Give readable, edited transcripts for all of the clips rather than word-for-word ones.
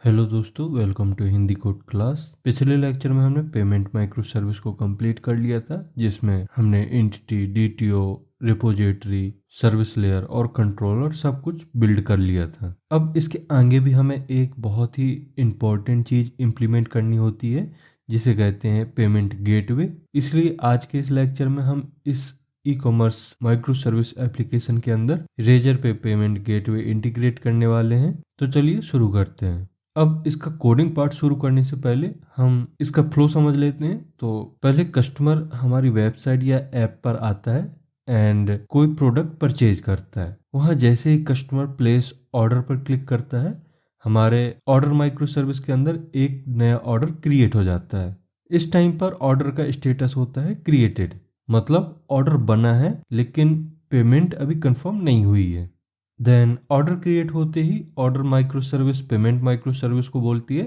Hello दोस्तों, welcome to Hindi code class. पिछले lecture में हमने पेमेंट माइक्रो सर्विस को कंप्लीट कर लिया था, जिसमें हमने entity, DTO, repository, service layer और कंट्रोलर सब कुछ बिल्ड कर लिया था। अब इसके आगे भी हमें एक बहुत ही इम्पोर्टेंट चीज इम्प्लीमेंट करनी होती है, जिसे कहते हैं पेमेंट गेटवे। इसलिए आज के इस लेक्चर में हम इस e commerce micro service application के अंदर रेजर पे पेमेंट गेटवे इंटीग्रेट करने वाले हैं। तो चलिए शुरू करते हैं। अब इसका कोडिंग पार्ट शुरू करने से पहले हम इसका फ्लो समझ लेते हैं। तो पहले कस्टमर हमारी वेबसाइट या ऐप पर आता है एंड कोई प्रोडक्ट परचेज करता है। वहाँ जैसे ही कस्टमर प्लेस ऑर्डर पर क्लिक करता है, हमारे ऑर्डर माइक्रो सर्विस के अंदर एक नया ऑर्डर क्रिएट हो जाता है। इस टाइम पर ऑर्डर का स्टेटस होता है क्रिएटेड, मतलब ऑर्डर बना है लेकिन पेमेंट अभी कंफर्म नहीं हुई है। देन ऑर्डर क्रिएट होते ही order micro service payment micro service को बोलती है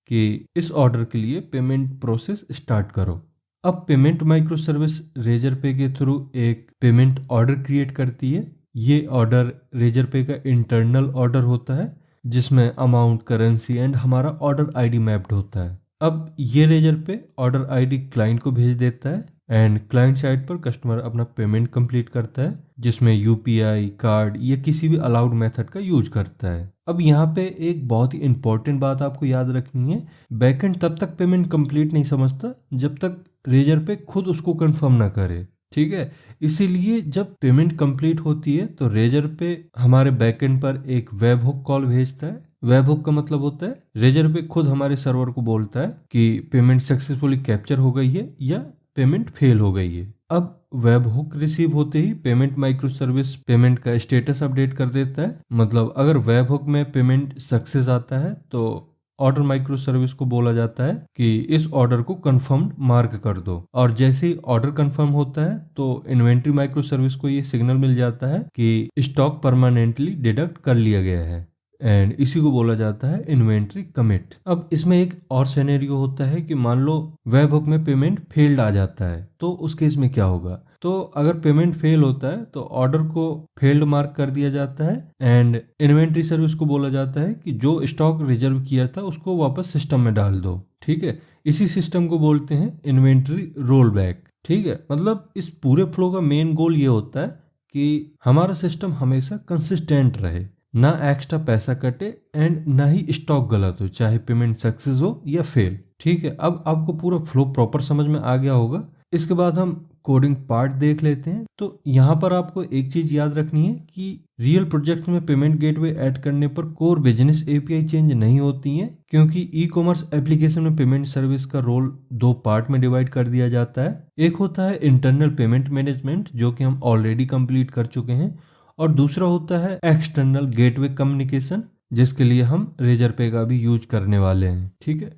कि इस ऑर्डर के लिए पेमेंट प्रोसेस स्टार्ट करो। अब पेमेंट माइक्रो सर्विस रेजर पे के थ्रू एक पेमेंट ऑर्डर क्रिएट करती है। ये ऑर्डर रेजर पे का इंटरनल ऑर्डर होता है, जिसमें अमाउंट, करेंसी एंड हमारा ऑर्डर आईडी मैप्ड होता है। अब ये रेजर पे ऑर्डर आईडी क्लाइंट को भेज देता है एंड क्लाइंट साइड पर कस्टमर अपना पेमेंट कंप्लीट करता है, जिसमें यूपीआई, कार्ड या किसी भी अलाउड मेथड का यूज करता है। अब यहाँ पे एक बहुत ही इंपॉर्टेंट बात आपको याद रखनी है, बैकएंड तब तक पेमेंट कंप्लीट नहीं समझता जब तक रेजर पे खुद उसको कंफर्म ना करे। ठीक है, इसीलिए जब पेमेंट कंप्लीट होती है तो रेजर पे हमारे बैकएंड पर एक वेब हुक कॉल भेजता है। वेब हुक का मतलब होता है रेजर पे खुद हमारे सर्वर को बोलता है कि पेमेंट सक्सेसफुली कैप्चर हो गई है या पेमेंट फेल हो गई है। अब वेब हुक रिसीव होते ही पेमेंट माइक्रो सर्विस पेमेंट का स्टेटस अपडेट कर देता है। मतलब अगर वेब हुक में पेमेंट सक्सेस आता है तो ऑर्डर माइक्रो सर्विस को बोला जाता है कि इस ऑर्डर को कंफर्म मार्क कर दो, और जैसे ही ऑर्डर कंफर्म होता है तो इन्वेंट्री माइक्रो सर्विस को ये सिग्नल मिल जाता है कि स्टॉक परमानेंटली डिडक्ट कर लिया गया है एंड इसी को बोला जाता है इन्वेंट्री कमिट। अब इसमें एक और सिनेरियो होता है कि मान लो वेब हुक में पेमेंट फेल्ड आ जाता है, तो उस केस में क्या होगा। तो अगर पेमेंट फेल होता है तो ऑर्डर को फेल्ड मार्क कर दिया जाता है एंड इन्वेंट्री सर्विस को बोला जाता है कि जो स्टॉक रिजर्व किया था उसको वापस सिस्टम में डाल दो। ठीक है, इसी सिस्टम को बोलते हैं इन्वेंट्री रोल बैक। ठीक है, मतलब इस पूरे फ्लो का मेन गोल ये होता है कि हमारा सिस्टम हमेशा कंसिस्टेंट रहे, ना एक्स्ट्रा पैसा कटे एंड ना ही स्टॉक गलत हो, चाहे पेमेंट सक्सेस हो या फेल। ठीक है, अब आपको पूरा फ्लो प्रॉपर समझ में आ गया होगा। इसके बाद हम कोडिंग पार्ट देख लेते हैं। तो यहाँ पर आपको एक चीज याद रखनी है कि रियल प्रोजेक्ट में पेमेंट गेटवे ऐड करने पर कोर बिजनेस एपीआई चेंज नहीं होती हैं, क्योंकि ई कॉमर्स एप्लीकेशन में पेमेंट सर्विस का रोल दो पार्ट में डिवाइड कर दिया जाता है। एक होता है इंटरनल पेमेंट मैनेजमेंट, जो कि हम ऑलरेडी कंप्लीट कर चुके हैं, और दूसरा होता है एक्सटर्नल गेटवे कम्युनिकेशन, जिसके लिए हम रेजर पे का भी यूज करने वाले हैं। ठीक है,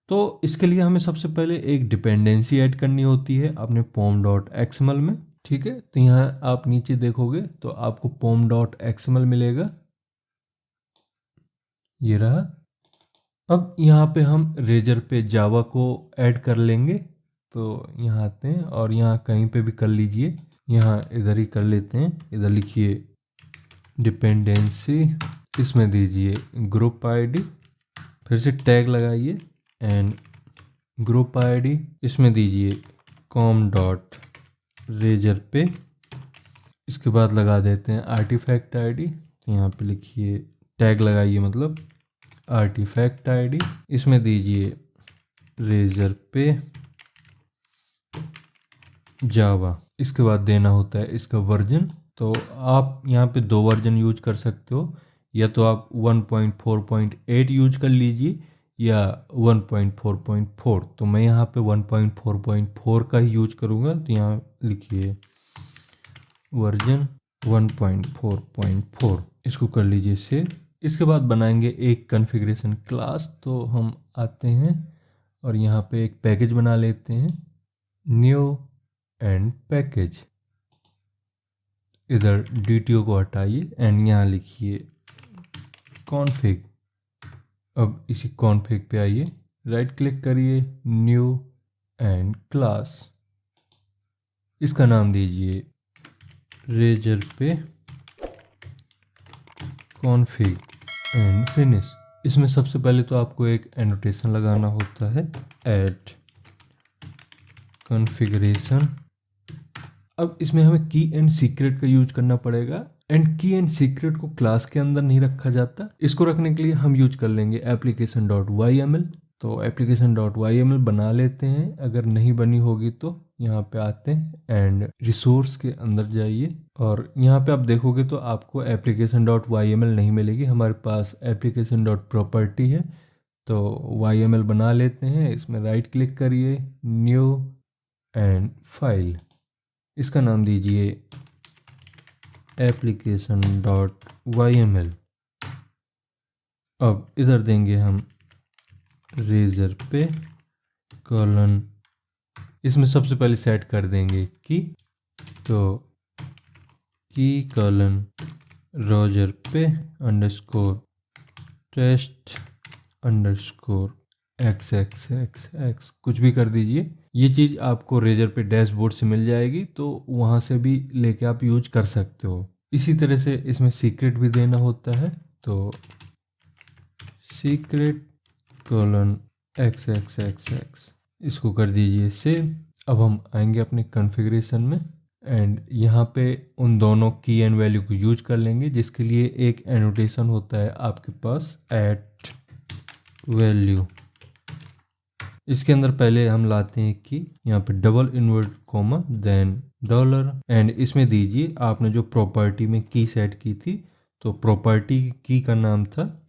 तो इसके लिए हमें सबसे पहले एक डिपेंडेंसी ऐड करनी होती है अपने pom.xml में। ठीक है, तो यहाँ आप नीचे देखोगे तो आपको pom.xml मिलेगा, ये रहा। अब यहाँ पे हम रेजर पे जावा को ऐड कर लेंगे। तो यहाँ आते हैं और यहाँ कहीं पे भी कर लीजिए, यहाँ इधर ही कर लेते हैं। इधर लिखिए डिपेंडेंसी, इसमें दीजिए ग्रुप आईडी, फिर से टैग लगाइए एंड ग्रुप आईडी, इसमें दीजिए com.razor पे। इसके बाद लगा देते हैं आर्टिफैक्ट आईडी, तो यहाँ पे लिखिए टैग लगाइए, मतलब आर्टिफैक्ट आईडी, इसमें दीजिए रेजर पे जावा। इसके बाद देना होता है इसका वर्जन। तो आप यहाँ पे दो वर्जन यूज कर सकते हो, या तो आप 1.4.8 यूज कर लीजिए या 1.4.4। तो मैं यहाँ पे 1.4.4 का ही यूज करूँगा। तो यहाँ लिखिए वर्जन 1.4.4, इसको कर लीजिए सेव। इसके बाद बनाएंगे एक कॉन्फ़िगरेशन क्लास। तो हम आते हैं और यहाँ पे एक पैकेज बना लेते हैं, न्यू एंड पैकेज। इधर डीटीओ को हटाइए एंड यहाँ लिखिए कॉन्फ़िग। अब इसी कॉन्फ़िग पे आइए, राइट क्लिक करिए, न्यू एंड क्लास, इसका नाम दीजिए रेजर पे कॉन्फ़िग एंड फिनिश। इसमें सबसे पहले तो आपको एक एनोटेशन लगाना होता है, ऐड कॉन्फ़िगरेशन। अब इसमें हमें की एंड सीक्रेट का यूज करना पड़ेगा, एंड की एंड सीक्रेट को क्लास के अंदर नहीं रखा जाता। इसको रखने के लिए हम यूज कर लेंगे application.yml। तो application.yml बना लेते हैं, अगर नहीं बनी होगी तो यहाँ पे आते हैं एंड रिसोर्स के अंदर जाइए, और यहाँ पे आप देखोगे तो आपको application.yml नहीं मिलेगी, हमारे पास application.property है। तो yml बना लेते हैं, इसमें राइट क्लिक करिए, न्यू एंड फाइल, इसका नाम दीजिए application.yml। अब इधर देंगे हम रेजर पे कॉलन, इसमें सबसे पहले सेट कर देंगे की, तो की कॉलन रोजर पे अंडरस्कोर टेस्ट अंडरस्कोर XXXX कुछ भी कर दीजिए। ये चीज़ आपको रेजर पे डैशबोर्ड से मिल जाएगी, तो वहाँ से भी लेके आप यूज कर सकते हो। इसी तरह से इसमें सीक्रेट भी देना होता है, तो सीक्रेट कॉलन XXXX इसको कर दीजिए सेव। अब हम आएंगे अपने कॉन्फ़िगरेशन में, एंड यहाँ पे उन दोनों की एंड वैल्यू को यूज कर लेंगे, जिसके लिए एक एनोटेशन होता है आपके पास, एट वैल्यू। इसके अंदर पहले हम लाते हैं कि यहाँ पे double invert comma then dollar, and इसमें दीजिए आपने जो प्रॉपर्टी में की सेट की थी, तो प्रॉपर्टी की का नाम था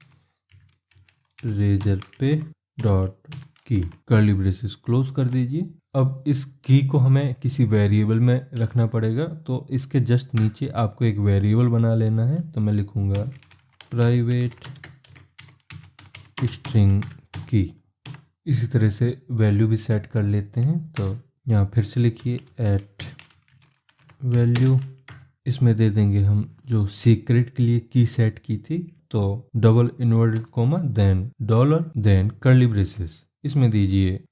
रेजर पे डॉट की, कर्ली ब्रेसेस क्लोज कर दीजिए। अब इस की को हमें किसी वेरिएबल में रखना पड़ेगा, तो इसके जस्ट नीचे आपको एक वेरिएबल बना लेना है। तो मैं लिखूंगा प्राइवेट स्ट्रिंग की। इसी तरह से वैल्यू भी सेट कर लेते हैं, तो यहाँ फिर से लिखिए एट वैल्यू, इसमें दे देंगे हम जो सीक्रेट के लिए की सेट की थी, तो double inverted comma then dollar then curly braces, इसमें दीजिए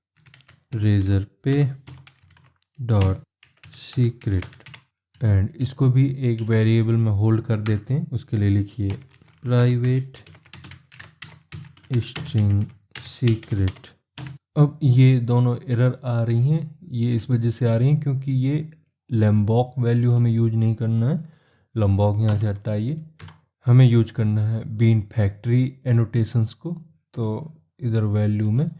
रेजर पे डॉट सीक्रेट, एंड इसको भी एक वेरिएबल में होल्ड कर देते हैं। उसके लिए लिखिए प्राइवेट स्ट्रिंग सीक्रेट। अब ये दोनों एरर आ रही हैं, ये इस वजह से आ रही हैं क्योंकि ये लैम्बॉक वैल्यू हमें यूज नहीं करना है। लैम्बॉक यहाँ से हटाइए, हमें यूज करना है बीन फैक्ट्री एनोटेशंस को। तो इधर वैल्यू में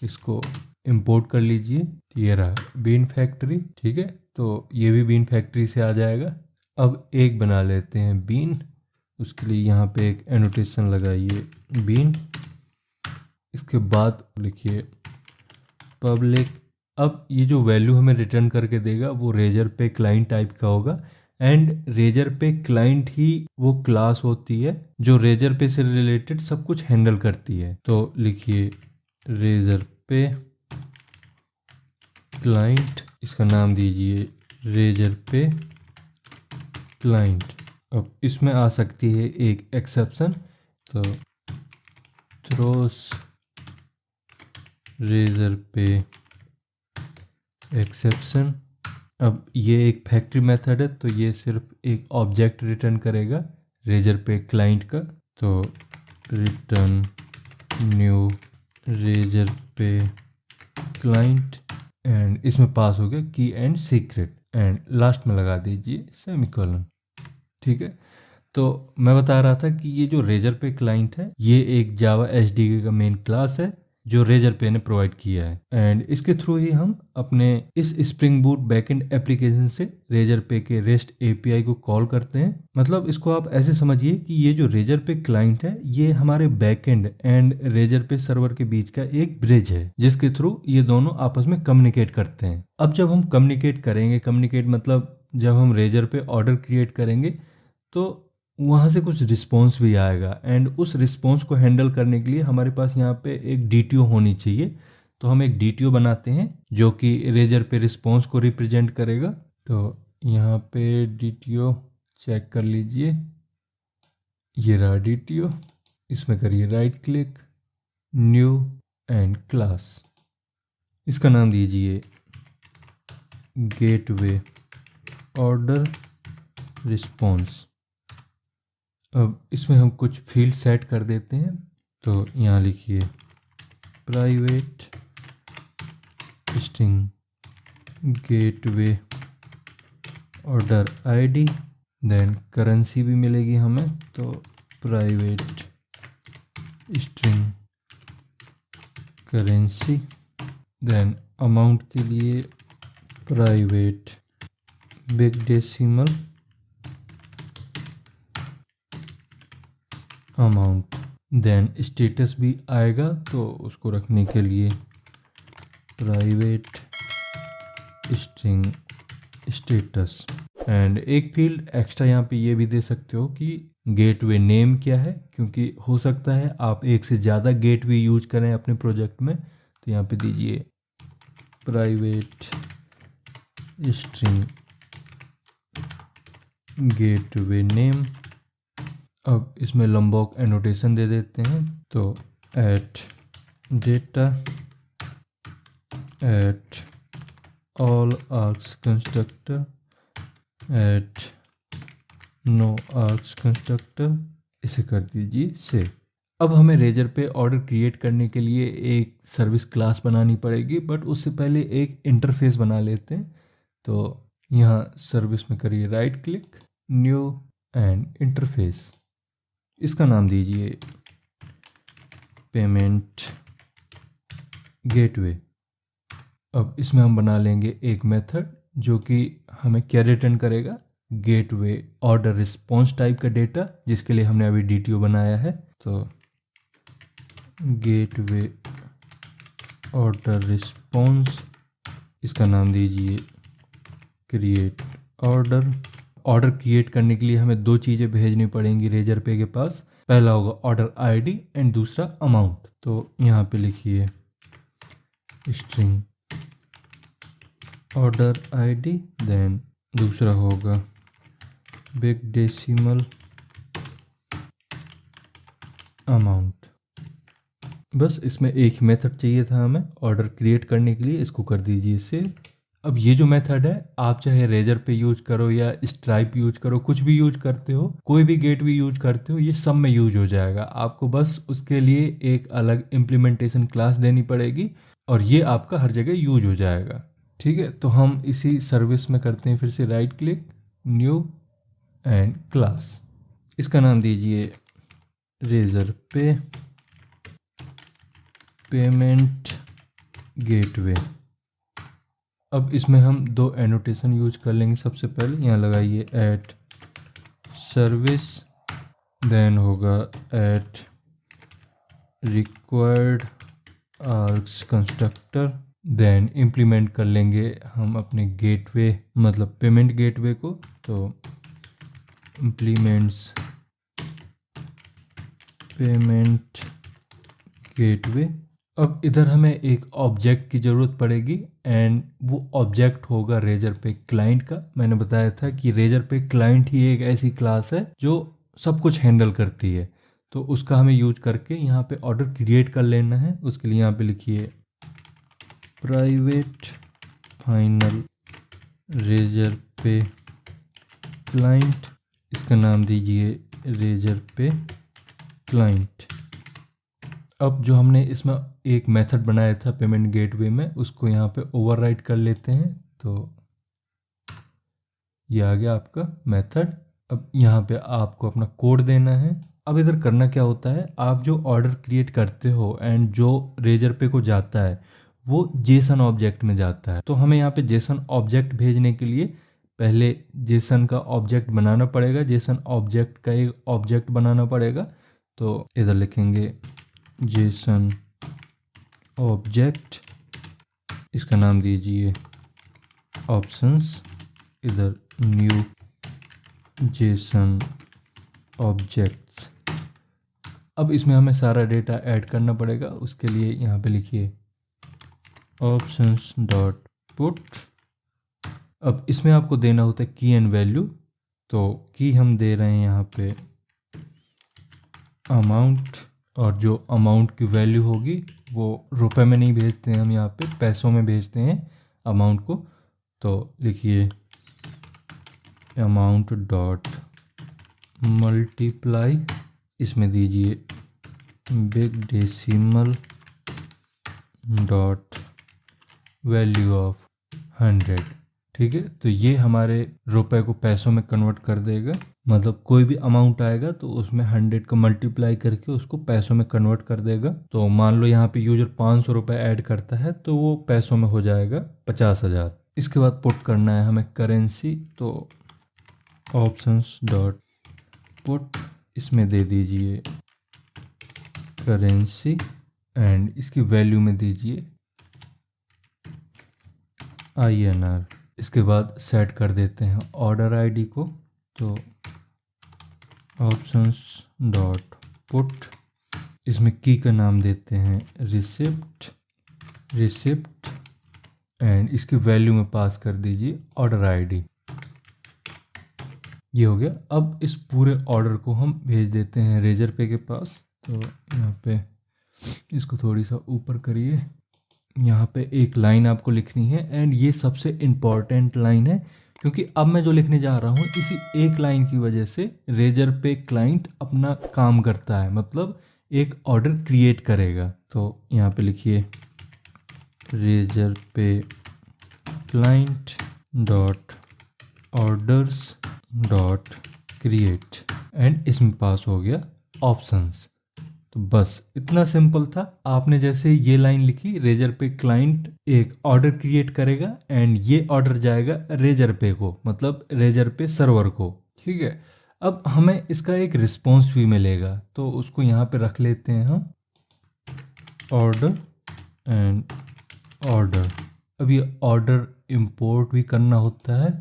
इसको इंपोर्ट कर लीजिए, ये रहा बीन फैक्ट्री, ठीक है। तो ये भी बीन फैक्ट्री से आ जाएगा। अब एक बना लेते हैं बीन, उसके लिए यहाँ पे एक एनोटेशन लगाइए बीन, इसके बाद लिखिए पब्लिक। अब ये जो वैल्यू हमें रिटर्न करके देगा वो रेजर पे क्लाइंट टाइप का होगा, एंड रेजर पे क्लाइंट ही वो क्लास होती है जो रेजर पे से रिलेटेड सब कुछ हैंडल करती है। तो लिखिए रेजर पे क्लाइंट, इसका नाम दीजिए रेजर पे क्लाइंट। अब इसमें आ सकती है एक एक्सेप्शन, तो थ्रोस रेजर पे एक्सेप्शन। अब ये एक फैक्ट्री मेथड है, तो ये सिर्फ एक ऑब्जेक्ट रिटर्न करेगा रेजर पे क्लाइंट का। तो रिटर्न न्यू रेजर पे क्लाइंट, एंड इसमें पास हो गया की एंड सीक्रेट, एंड लास्ट में लगा दीजिए सेमीकोलन, ठीक है। तो मैं बता रहा था कि ये जो रेजर पे क्लाइंट है ये एक जावा एसडीके का मेन क्लास है जो रेजर पे ने प्रोवाइड किया है, एंड इसके थ्रू ही हम अपने इस स्प्रिंग बूट बैकएंड एप्लीकेशन से रेजर पे के रेस्ट एपीआई को कॉल करते हैं। मतलब इसको आप ऐसे समझिए कि ये जो रेजर पे क्लाइंट है ये हमारे बैकएंड एंड रेजर पे सर्वर के बीच का एक ब्रिज है, जिसके थ्रू ये दोनों आपस में कम्युनिकेट करते हैं। अब जब हम कम्युनिकेट मतलब जब हम रेजर पे ऑर्डर क्रिएट करेंगे तो वहाँ से कुछ रिस्पॉन्स भी आएगा, एंड उस रिस्पॉन्स को हैंडल करने के लिए हमारे पास यहाँ पे एक डीटीओ होनी चाहिए। तो हम एक डीटीओ बनाते हैं जो कि रेजर पे रिस्पॉन्स को रिप्रेजेंट करेगा। तो यहाँ पे डीटीओ चेक कर लीजिए, ये रहा डीटीओ, इसमें करिए right click, new and class, इसका नाम दीजिए गेटवे ऑर्डर रिस्पॉन्स। अब इसमें हम कुछ फील्ड सेट कर देते हैं, तो यहाँ लिखिए private string gateway order ID, then currency भी मिलेगी हमें, तो private string currency, then amount के लिए private big decimal amount, then status भी आएगा तो उसको रखने के लिए प्राइवेट स्ट्रिंग स्टेटस। एंड एक फील्ड एक्स्ट्रा यहाँ पे ये भी दे सकते हो कि गेटवे नेम क्या है, क्योंकि हो सकता है आप एक से ज़्यादा गेटवे यूज करें अपने प्रोजेक्ट में, तो यहाँ पे दीजिए प्राइवेट स्ट्रिंग गेटवे नेम। अब इसमें लंबॉक एनोटेशन दे देते हैं, तो at data at all args constructor at no args constructor, इसे कर दीजिए सेव। अब हमें रेजर पे ऑर्डर क्रिएट करने के लिए एक सर्विस क्लास बनानी पड़ेगी, बट उससे पहले एक इंटरफेस बना लेते हैं। तो यहाँ सर्विस में करिए right click, new and interface, इसका नाम दीजिए पेमेंट गेटवे। अब इसमें हम बना लेंगे एक मेथड जो कि हमें क्या रिटर्न करेगा, गेटवे ऑर्डर रिस्पॉन्स टाइप का डेटा, जिसके लिए हमने अभी डीटीओ बनाया है। तो गेटवे ऑर्डर रिस्पॉन्स, इसका नाम दीजिए क्रिएट ऑर्डर। ऑर्डर क्रिएट करने के लिए हमें दो चीज़ें भेजनी पड़ेंगी रेजर पे के पास, पहला होगा ऑर्डर आईडी एंड दूसरा अमाउंट। तो यहाँ पे लिखिए स्ट्रिंग ऑर्डर आईडी, देन दूसरा होगा बिग डेसिमल अमाउंट। बस इसमें एक मेथड चाहिए था हमें ऑर्डर क्रिएट करने के लिए, इसको कर दीजिए सेव। अब ये जो मेथड है आप चाहे रेजर पे यूज करो या स्ट्राइप यूज करो, कुछ भी यूज करते हो, कोई भी गेटवे यूज करते हो, ये सब में यूज हो जाएगा। आपको बस उसके लिए एक अलग इम्प्लीमेंटेशन क्लास देनी पड़ेगी और ये आपका हर जगह यूज हो जाएगा। ठीक है, तो हम इसी सर्विस में करते हैं फिर से right click, new and class, इसका नाम दीजिए रेजर पे पेमेंट गेटवे। अब इसमें हम दो एनोटेशन यूज कर लेंगे। सबसे पहले यहाँ लगाइए एट सर्विस, देन होगा at required args constructor, then implement कर लेंगे हम अपने गेटवे मतलब पेमेंट गेटवे को। तो इम्प्लीमेंट्स पेमेंट गेटवे। अब इधर हमें एक ऑब्जेक्ट की ज़रूरत पड़ेगी एंड वो ऑब्जेक्ट होगा रेजर पे क्लाइंट का। मैंने बताया था कि रेजर पे क्लाइंट ही एक ऐसी क्लास है जो सब कुछ हैंडल करती है, तो उसका हमें यूज करके यहाँ पे ऑर्डर क्रिएट कर लेना है। उसके लिए यहाँ पे लिखिए प्राइवेट फाइनल रेजर पे क्लाइंट, इसका नाम दीजिए रेजर पे क्लाइंट। अब जो हमने इसमें एक मेथड बनाया था पेमेंट गेटवे में, उसको यहाँ पे ओवरराइट कर लेते हैं। तो ये आ गया आपका मेथड। अब यहाँ पे आपको अपना कोड देना है। अब इधर करना क्या होता है, आप जो ऑर्डर क्रिएट करते हो एंड जो रेजर पे को जाता है वो जेसन ऑब्जेक्ट में जाता है। तो हमें यहाँ पे जेसन ऑब्जेक्ट भेजने के लिए पहले जेसन का ऑब्जेक्ट बनाना पड़ेगा, जेसन ऑब्जेक्ट का एक ऑब्जेक्ट बनाना पड़ेगा। तो इधर लिखेंगे जेसन ऑब्जेक्ट, इसका नाम दीजिए ऑप्शंस, इधर न्यू जेसन ऑब्जेक्ट्स। अब इसमें हमें सारा डेटा ऐड करना पड़ेगा। उसके लिए यहाँ पे लिखिए ऑप्शंस डॉट पुट। अब इसमें आपको देना होता है की एंड वैल्यू। तो की हम दे रहे हैं यहाँ पे अमाउंट, और जो अमाउंट की वैल्यू होगी वो रुपए में नहीं भेजते हैं हम, यहाँ पे पैसों में भेजते हैं अमाउंट को। तो लिखिए अमाउंट डॉट मल्टीप्लाई, इसमें दीजिए big decimal dot value of 100। ठीक है, तो ये हमारे रुपए को पैसों में कन्वर्ट कर देगा। मतलब कोई भी अमाउंट आएगा तो उसमें 100 का मल्टीप्लाई करके उसको पैसों में कन्वर्ट कर देगा। तो मान लो यहाँ पे यूजर 500 रुपये ऐड करता है तो वो पैसों में हो जाएगा 50,000। इसके बाद पुट करना है हमें करेंसी, तो ऑप्शंस डॉट पुट, इसमें दे दीजिए करेंसी एंड इसकी वैल्यू में दीजिए INR। इसके बाद सेट कर देते हैं ऑर्डर आईडी को, तो ऑप्शंस डॉट पुट, इसमें की का नाम देते हैं रिसिप्ट एंड इसकी वैल्यू में पास कर दीजिए ऑर्डर आईडी। ये हो गया। अब इस पूरे ऑर्डर को हम भेज देते हैं रेजर पे के पास। तो यहाँ पे इसको थोड़ी सा ऊपर करिए, यहाँ पे एक लाइन आपको लिखनी है एंड ये सबसे इम्पॉर्टेंट लाइन है क्योंकि अब मैं जो लिखने जा रहा हूँ इसी एक लाइन की वजह से रेजर पे क्लाइंट अपना काम करता है, मतलब एक ऑर्डर क्रिएट करेगा। तो यहाँ पे लिखिए रेजर पे client dot orders dot create and इसमें पास हो गया ऑप्शंस। तो बस इतना सिंपल था। आपने जैसे ये लाइन लिखी, रेजर पे क्लाइंट एक ऑर्डर क्रिएट करेगा एंड ये ऑर्डर जाएगा रेजर पे को, मतलब रेजर पे सर्वर को। ठीक है, अब हमें इसका एक रिस्पॉन्स भी मिलेगा तो उसको यहाँ पे रख लेते हैं हम ऑर्डर एंड ऑर्डर। अब ये ऑर्डर इंपोर्ट भी करना होता है,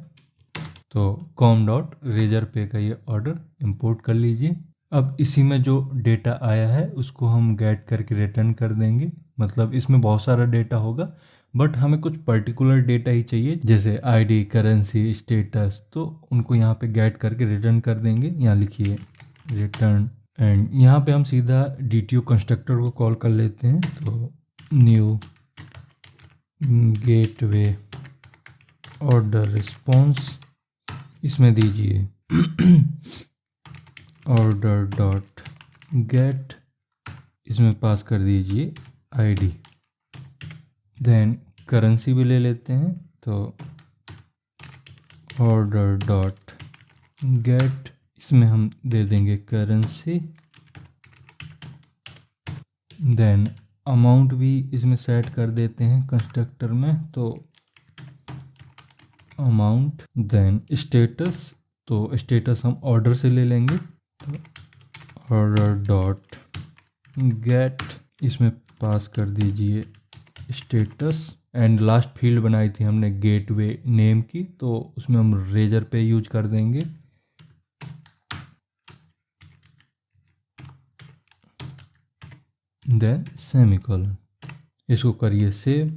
तो कॉम डॉट रेजर पे का ये ऑर्डर इंपोर्ट कर लीजिए। अब इसी में जो डेटा आया है उसको हम गेट करके रिटर्न कर देंगे। मतलब इसमें बहुत सारा डेटा होगा बट हमें कुछ पर्टिकुलर डेटा ही चाहिए, जैसे आईडी, करेंसी, स्टेटस, तो उनको यहाँ पे गेट करके रिटर्न कर देंगे। यहाँ लिखिए रिटर्न एंड यहाँ पे हम सीधा DTO कंस्ट्रक्टर को कॉल कर लेते हैं। तो न्यू गेटवे ऑर्डर रिस्पॉन्स, इसमें दीजिए ऑर्डर डॉट गेट, इसमें पास कर दीजिए आईडी। देन करेंसी भी ले लेते हैं, तो ऑर्डर डॉट गेट, इसमें हम दे देंगे करेंसी। देन अमाउंट भी इसमें सेट कर देते हैं कंस्ट्रक्टर में, तो अमाउंट। देन स्टेटस, तो स्टेटस हम ऑर्डर से ले लेंगे, तो ऑर्डर डॉट गेट, इसमें पास कर दीजिए स्टेटस एंड लास्ट फील्ड बनाई थी हमने गेटवे नेम की, तो उसमें हम रेजर पे यूज कर देंगे। देन सेमीकोलन, इसको करिए सेव।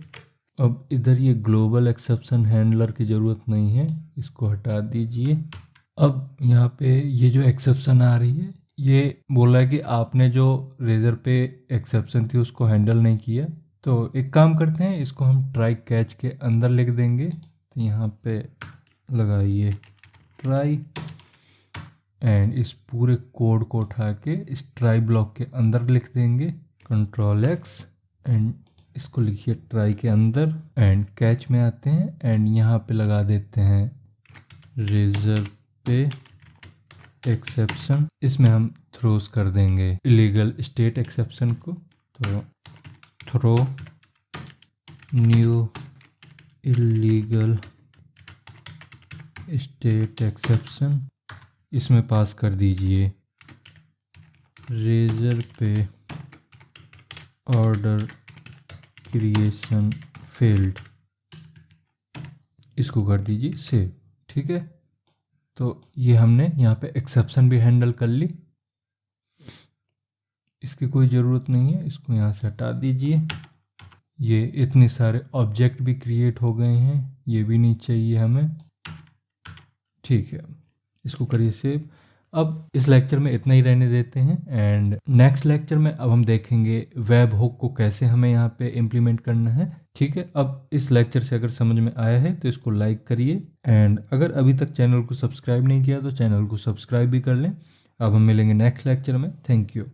अब इधर ये ग्लोबल एक्सेप्शन हैंडलर की ज़रूरत नहीं है, इसको हटा दीजिए। अब यहाँ पे ये जो एक्सेप्शन आ रही है ये बोला है कि आपने जो रेजर पे एक्सेप्शन थी उसको हैंडल नहीं किया। तो एक काम करते हैं, इसको हम ट्राई कैच के अंदर लिख देंगे। तो यहाँ पे लगाइए ट्राई एंड इस पूरे कोड को उठा के इस ट्राई ब्लॉक के अंदर लिख देंगे। Ctrl+X एंड इसको लिखिए ट्राई के अंदर एंड कैच में आते हैं एंड यहाँ पे लगा देते हैं रेजर पे एक्सेप्शन। इसमें हम थ्रोस कर देंगे इलीगल स्टेट एक्सेप्शन को, तो throw new illegal state exception, इसमें पास कर दीजिए रेजर पे ऑर्डर क्रिएशन फेल्ड, इसको कर दीजिए सेव। ठीक है, तो ये हमने यहाँ पे एक्सेप्शन भी हैंडल कर ली। इसकी कोई ज़रूरत नहीं है, इसको यहाँ से हटा दीजिए। ये इतने सारे ऑब्जेक्ट भी क्रिएट हो गए हैं, ये भी नहीं चाहिए हमें। ठीक है, इसको करिए सेव। अब इस लेक्चर में इतना ही रहने देते हैं एंड नेक्स्ट लेक्चर में अब हम देखेंगे वेब हुक को कैसे हमें यहाँ पे इम्प्लीमेंट करना है। ठीक है, अब इस लेक्चर से अगर समझ में आया है तो इसको लाइक करिए एंड अगर अभी तक चैनल को सब्सक्राइब नहीं किया तो चैनल को सब्सक्राइब भी कर लें। अब हम मिलेंगे नेक्स्ट लेक्चर में। Thank you.